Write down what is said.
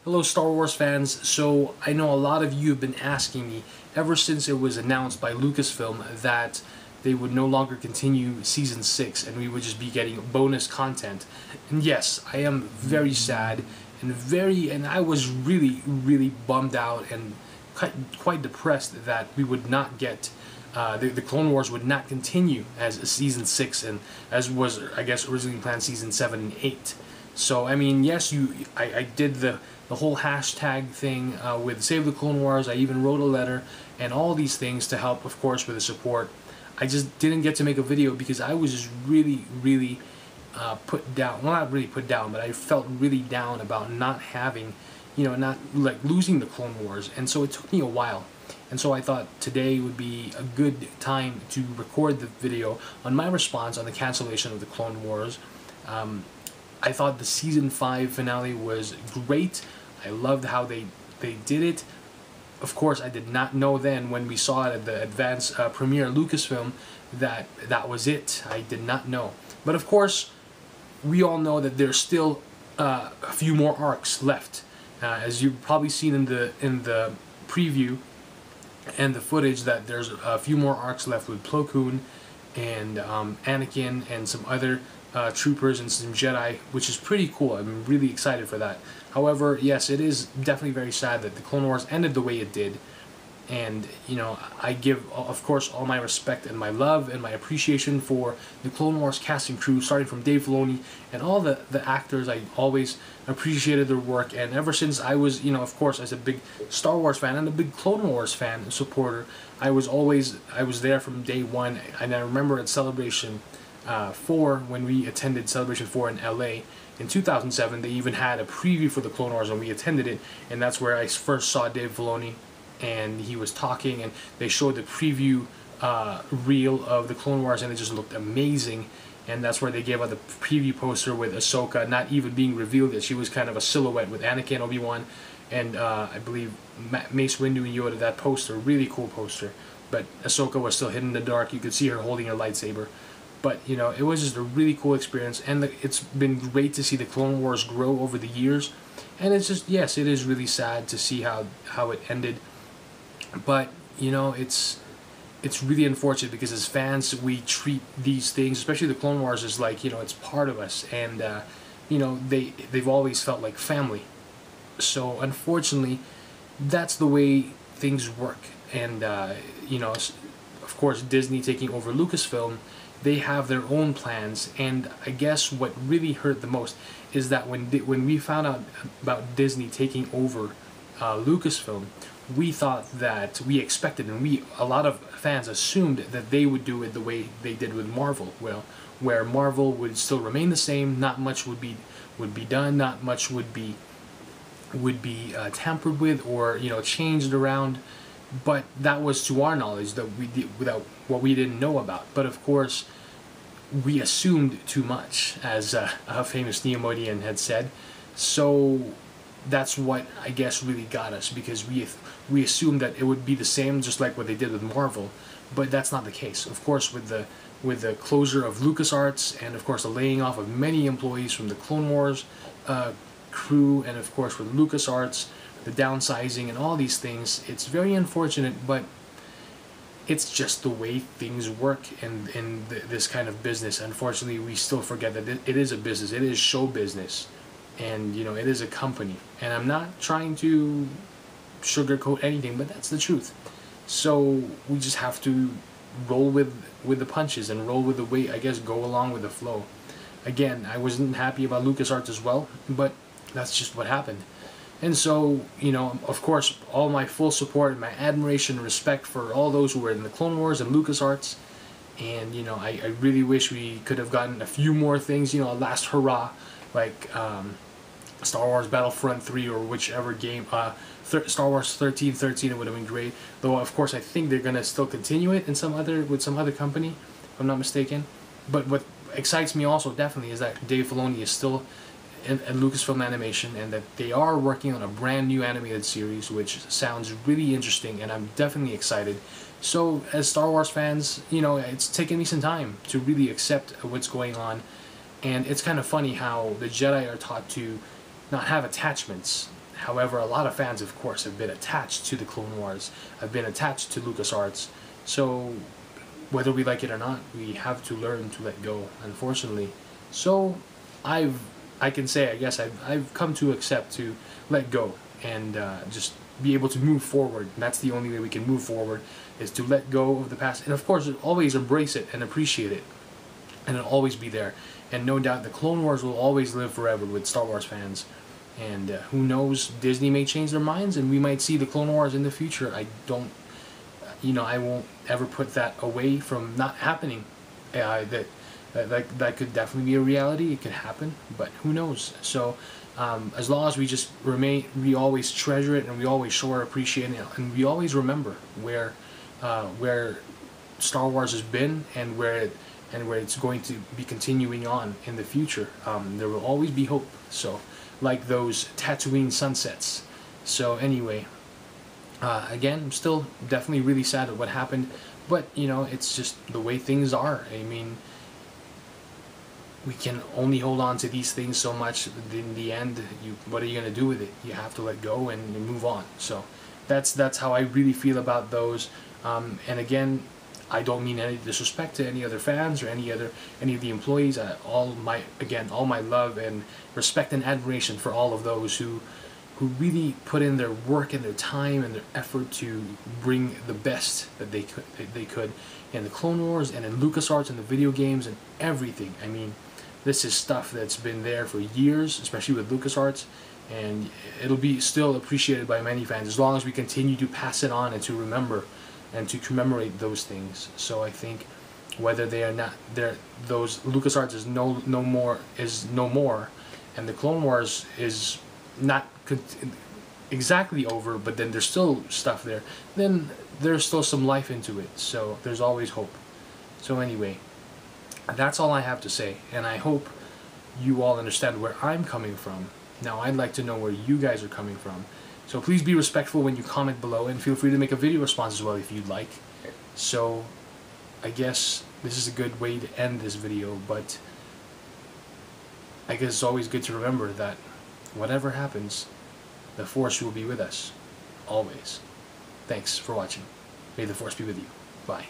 Hello Star Wars fans. So I know a lot of you have been asking me ever since it was announced by Lucasfilm that they would no longer continue Season 6 and we would just be getting bonus content. And yes, I am very sad and I was really bummed out and quite depressed that we would not get the Clone Wars would not continue as a Season 6 and as was, I guess, originally planned Season 7 and 8. So, I mean, yes, I did the whole hashtag thing with Save the Clone Wars. I even wrote a letter and all these things to help, of course, with the support. I just didn't get to make a video because I was just really put down. Well, not really put down, but I felt really down about not having, not like losing the Clone Wars. And so it took me a while. And so I thought today would be a good time to record the video on my response on the cancellation of the Clone Wars. I thought the Season 5 finale was great. I loved how they did it. Of course, I did not know then when we saw it at the advanced premiere Lucasfilm that that was it. I did not know. But of course, we all know that there's still a few more arcs left. As you've probably seen in the preview and the footage, that there's a few more arcs left with Plo Koon and Anakin and some other troopers and some Jedi, which is pretty cool. I'm really excited for that. However, yes, it is definitely very sad that the Clone Wars ended the way it did. And, I give, of course, all my respect and my love and my appreciation for the Clone Wars cast and crew, starting from Dave Filoni and all the actors. I always appreciated their work, and ever since I was, of course, as a big Star Wars fan and a big Clone Wars fan and supporter, I was there from day one. And I remember at Celebration 4, when we attended Celebration 4 in LA in 2007, they even had a preview for the Clone Wars and we attended it, and that's where I first saw Dave Filoni. And he was talking, and they showed the preview reel of the Clone Wars, and it just looked amazing. And that's where they gave out the preview poster with Ahsoka not even being revealed yet. She was kind of a silhouette with Anakin, Obi-Wan, and I believe Mace Windu and Yoda. That poster, really cool poster. But Ahsoka was still hidden in the dark. You could see her holding her lightsaber. But, it was just a really cool experience, and it's been great to see the Clone Wars grow over the years. And it's just, yes, it is really sad to see how it ended. But, it's really unfortunate because as fans, we treat these things, especially the Clone Wars, as like, it's part of us. And, they've always felt like family. So, unfortunately, that's the way things work. And, of course, Disney taking over Lucasfilm, they have their own plans. And I guess what really hurt the most is that when we found out about Disney taking over Lucasfilm, we thought that we expected, and a lot of fans assumed that they would do it the way they did with Marvel. Well, where Marvel would still remain the same, not much would be done, not much would be tampered with or changed around. But that was to our knowledge that we did, without what we didn't know about. But of course, we assumed too much, as a famous Neimoidian had said. So that's what I guess really got us, because we assumed that it would be the same, just like what they did with Marvel, but that's not the case. Of course, with the closure of Lucasarts, and of course the laying off of many employees from the Clone Wars crew, and of course with Lucasarts, the downsizing and all these things, it's very unfortunate, but it's just the way things work in this kind of business. Unfortunately, we still forget that it is a business. It is show business. And, it is a company. And I'm not trying to sugarcoat anything, but that's the truth. So we just have to roll with the punches and roll with the weight, I guess, go along with the flow. Again, I wasn't happy about LucasArts as well, but that's just what happened. And so, of course, all my full support and my admiration and respect for all those who were in the Clone Wars and LucasArts. And, I really wish we could have gotten a few more things, a last hurrah, like Star Wars Battlefront 3 or whichever game, Star Wars 1313, it would have been great. Though, of course, I think they're going to still continue it with some other company, if I'm not mistaken. But what excites me also definitely is that Dave Filoni is still at Lucasfilm Animation, and that they are working on a brand new animated series, which sounds really interesting, and I'm definitely excited. So, as Star Wars fans, it's taken me some time to really accept what's going on. And it's kind of funny how the Jedi are taught to not have attachments, However, a lot of fans, of course, have been attached to the Clone Wars, have been attached to Lucasarts. So whether we like it or not, we have to learn to let go, unfortunately. So I can say, I guess I've come to accept to let go and just be able to move forward. And that's the only way we can move forward, is to let go of the past, and of course always embrace it and appreciate it, and it'll always be there. And no doubt the Clone Wars will always live forever with Star Wars fans. And who knows, Disney may change their minds and we might see the Clone Wars in the future. I don't, I won't ever put that away from not happening. That could definitely be a reality. It could happen, but who knows? So as long as we just we always treasure it, and we always show our appreciation, and we always remember where Star Wars has been, and where it's going to be continuing on in the future. There will always be hope. So, like those Tatooine sunsets. So anyway, again, I'm still definitely really sad at what happened, but it's just the way things are. I mean, we can only hold on to these things so much. In the end, what are you going to do with it? You have to let go and move on. So that's how I really feel about those. And again, I don't mean any disrespect to any other fans or any of the employees. All my love and respect and admiration for all of those who really put in their work and their time and their effort to bring the best that they could in the Clone Wars and in LucasArts and the video games and everything. I mean, this is stuff that's been there for years, especially with LucasArts, and it'll be still appreciated by many fans as long as we continue to pass it on and to remember and to commemorate those things. So I think whether they are not there, those LucasArts is no more, and the Clone Wars is not exactly over, but then there's still stuff there. Then there's still some life into it. So there's always hope. So anyway, that's all I have to say, and I hope you all understand where I'm coming from. Now I'd like to know where you guys are coming from. So please be respectful when you comment below, and feel free to make a video response as well if you'd like. So I guess this is a good way to end this video, but I guess it's always good to remember that whatever happens, the Force will be with us, always. Thanks for watching. May the Force be with you. Bye.